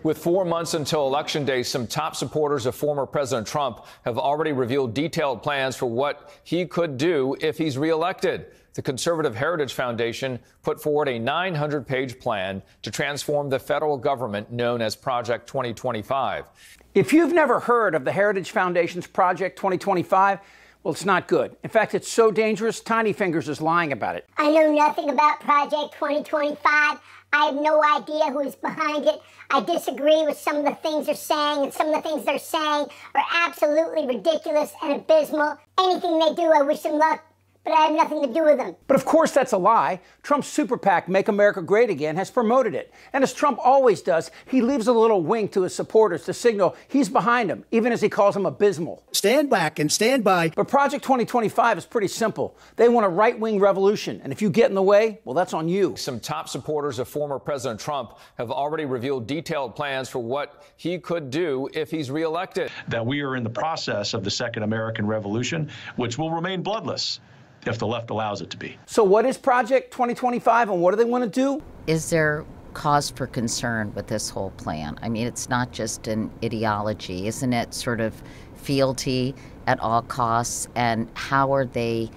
With 4 months until Election Day, some top supporters of former President Trump have already revealed detailed plans for what he could do if he's reelected. The Conservative Heritage Foundation put forward a 900-page plan to transform the federal government known as Project 2025. If you've never heard of the Heritage Foundation's Project 2025, well, it's not good. In fact, it's so dangerous, Tiny Fingers is lying about it. I know nothing about Project 2025. I have no idea who is behind it. I disagree with some of the things they're saying, and some of the things they're saying are absolutely ridiculous and abysmal. Anything they do, I wish them luck, but I have nothing to do with them. But of course that's a lie. Trump's super PAC, Make America Great Again, has promoted it. And as Trump always does, he leaves a little wink to his supporters to signal he's behind them, even as he calls them abysmal. Stand back and stand by. But Project 2025 is pretty simple. They want a right-wing revolution. And if you get in the way, well, that's on you. Some top supporters of former President Trump have already revealed detailed plans for what he could do if he's reelected. That we are in the process of the Second American Revolution, which will remain bloodless if the left allows it to be. So what is Project 2025 and what do they want to do? Is there cause for concern with this whole plan? I mean, it's not just an ideology. Isn't it sort of fealty at all costs? And how are they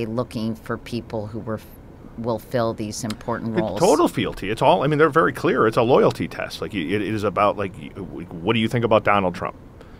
looking for people who will fill these important roles? Total fealty. It's all, I mean, they're very clear. It's a loyalty test. Like, it is about, like, what do you think about Donald Trump?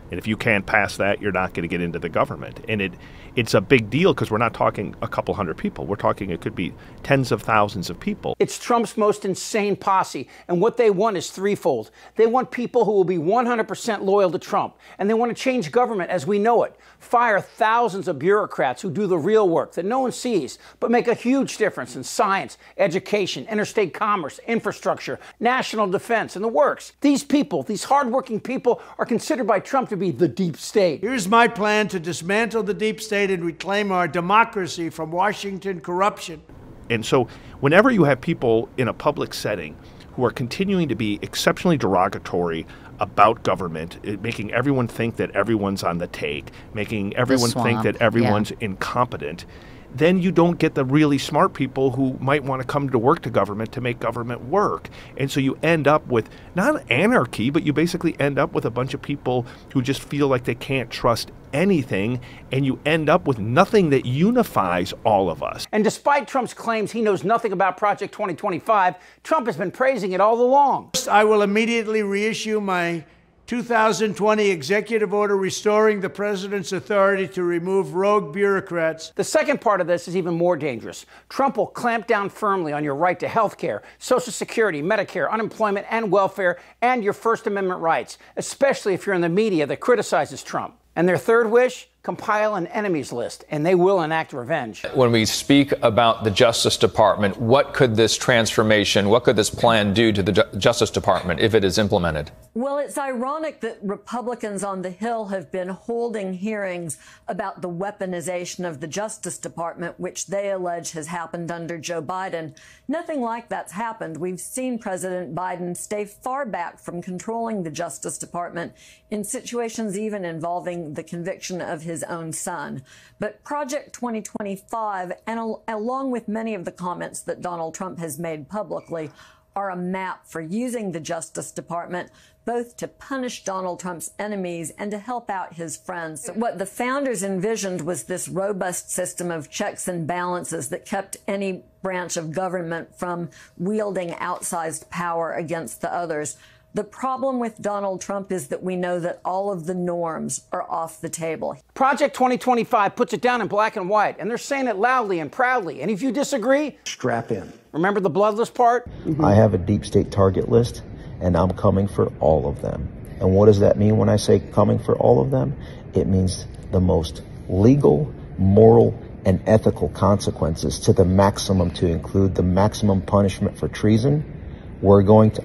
And if you can't pass that, you're not going to get into the government. And it's a big deal because we're not talking a couple hundred people. We're talking it could be tens of thousands of people. It's Trump's most insane posse. And what they want is threefold. They want people who will be 100% loyal to Trump. And they want to change government as we know it. Fire thousands of bureaucrats who do the real work that no one sees, but make a huge difference in science, education, interstate commerce, infrastructure, national defense, and the works. These people, these hardworking people, are considered by Trump to be the deep state. Here's my plan to dismantle the deep state and reclaim our democracy from Washington corruption. And so whenever you have people in a public setting who are continuing to be exceptionally derogatory about government, making everyone think that everyone's on the take, making everyone think that everyone's incompetent, then you don't get the really smart people who might want to come to work to government to make government work. And so you end up with not anarchy, but you basically end up with a bunch of people who just feel like they can't trust anything, and you end up with nothing that unifies all of us. And despite Trump's claims he knows nothing about Project 2025, Trump has been praising it all along. I will immediately reissue my 2020 executive order restoring the president's authority to remove rogue bureaucrats. The second part of this is even more dangerous. Trump will clamp down firmly on your right to health care, Social Security, Medicare, unemployment, and welfare, and your First Amendment rights, especially if you're in the media that criticizes Trump. And their third wish? Compile an enemies list, and they will enact revenge. When we speak about the Justice Department, what could this transformation, what could this plan do to the Justice Department if it is implemented? Well, it's ironic that Republicans on the Hill have been holding hearings about the weaponization of the Justice Department, which they allege has happened under Joe Biden. Nothing like that's happened. We've seen President Biden stay far back from controlling the Justice Department in situations even involving the conviction of his own son. But Project 2025, and along with many of the comments that Donald Trump has made publicly, are a map for using the Justice Department both to punish Donald Trump's enemies and to help out his friends. What the founders envisioned was this robust system of checks and balances that kept any branch of government from wielding outsized power against the others. The problem with Donald Trump is that we know that all of the norms are off the table. Project 2025 puts it down in black and white, and they're saying it loudly and proudly. And if you disagree, Strap in. remember the bloodless part? I have a deep state target list, and I'm coming for all of them. And what does that mean when I say coming for all of them? It means the most legal, moral, and ethical consequences to the maximum, to include the maximum punishment for treason.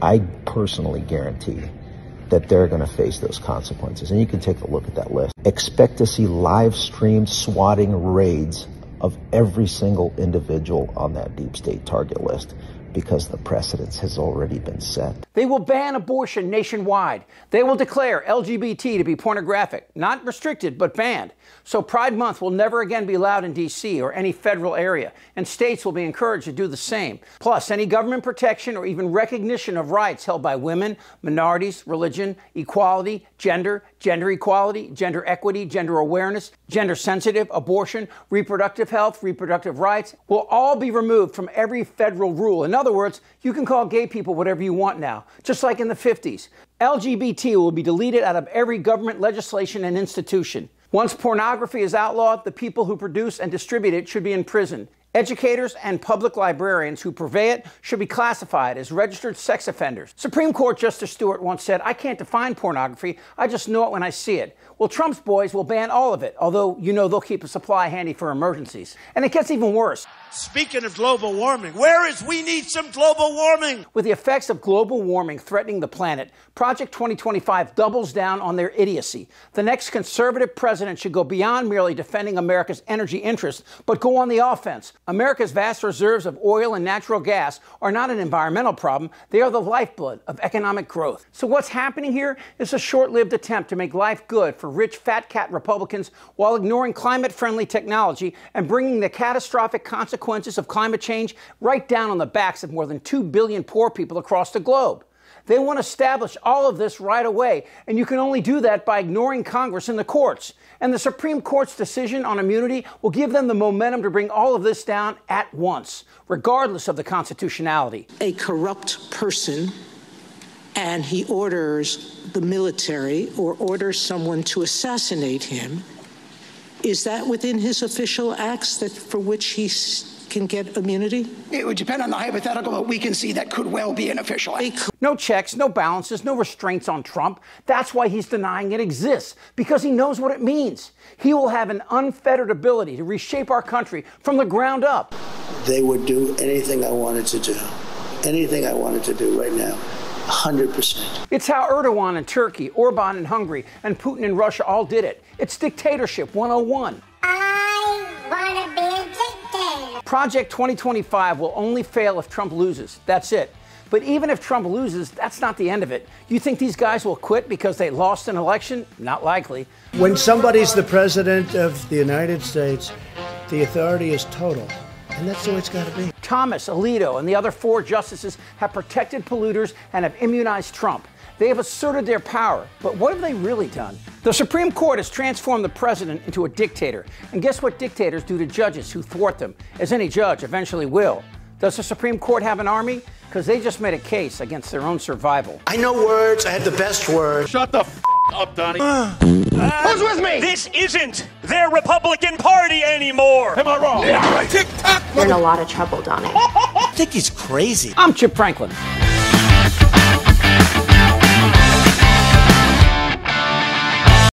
I personally guarantee that they're going to face those consequences. And you can take a look at that list. Expect to see live streamed swatting raids of every single individual on that deep state target list. because the precedence has already been set. They will ban abortion nationwide. They will declare LGBT to be pornographic, not restricted, but banned. So Pride Month will never again be allowed in D.C. or any federal area, and states will be encouraged to do the same. Plus, any government protection or even recognition of rights held by women, minorities, religion, equality, gender equality, gender equity, gender awareness, gender-sensitive, abortion, reproductive health, reproductive rights will all be removed from every federal rule. In other words, you can call gay people whatever you want now, just like in the 50s. LGBT will be deleted out of every government legislation and institution. Once pornography is outlawed, the people who produce and distribute it should be in prison. Educators and public librarians who purvey it should be classified as registered sex offenders. Supreme Court Justice Stewart once said, "I can't define pornography, I just know it when I see it." Well, Trump's boys will ban all of it, although you know they'll keep a supply handy for emergencies. And it gets even worse. Speaking of global warming, we need some global warming. With the effects of global warming threatening the planet, Project 2025 doubles down on their idiocy. The next conservative president should go beyond merely defending America's energy interests, but go on the offense. America's vast reserves of oil and natural gas are not an environmental problem. They are the lifeblood of economic growth. So what's happening here is a short-lived attempt to make life good for rich fat cat Republicans while ignoring climate-friendly technology and bringing the catastrophic consequences of climate change right down on the backs of more than 2 billion poor people across the globe. They want to establish all of this right away, and you can only do that by ignoring Congress and the courts. And the Supreme Court's decision on immunity will give them the momentum to bring all of this down at once, regardless of the constitutionality. A corrupt person, and he orders the military or orders someone to assassinate him. Is that within his official acts that for which he can get immunity? It would depend on the hypothetical, but we can see that could well be an official act. No checks, no balances, no restraints on Trump. That's why he's denying it exists, because he knows what it means. He will have an unfettered ability to reshape our country from the ground up. They would do anything I wanted to do. Anything I wanted to do right now. 100%. It's how Erdogan in Turkey, Orban in Hungary, and Putin in Russia all did it. It's dictatorship 101. I want to be a dictator. Project 2025 will only fail if Trump loses. That's it. But even if Trump loses, that's not the end of it. You think these guys will quit because they lost an election? Not likely. When somebody's the president of the United States, the authority is total. And that's the way it's got to be. Thomas, Alito, and the other 4 justices have protected polluters and have immunized Trump. They have asserted their power, but what have they really done? The Supreme Court has transformed the president into a dictator. And guess what dictators do to judges who thwart them, as any judge eventually will? Does the Supreme Court have an army? Because they just made a case against their own survival. I know words. I have the best words. Shut the up, Donnie. Who's with me? This isn't their Republican Party anymore. Am I wrong? Yeah, right. Tick-tock. You're in a lot of trouble, Donnie. I think he's crazy. I'm Chip Franklin.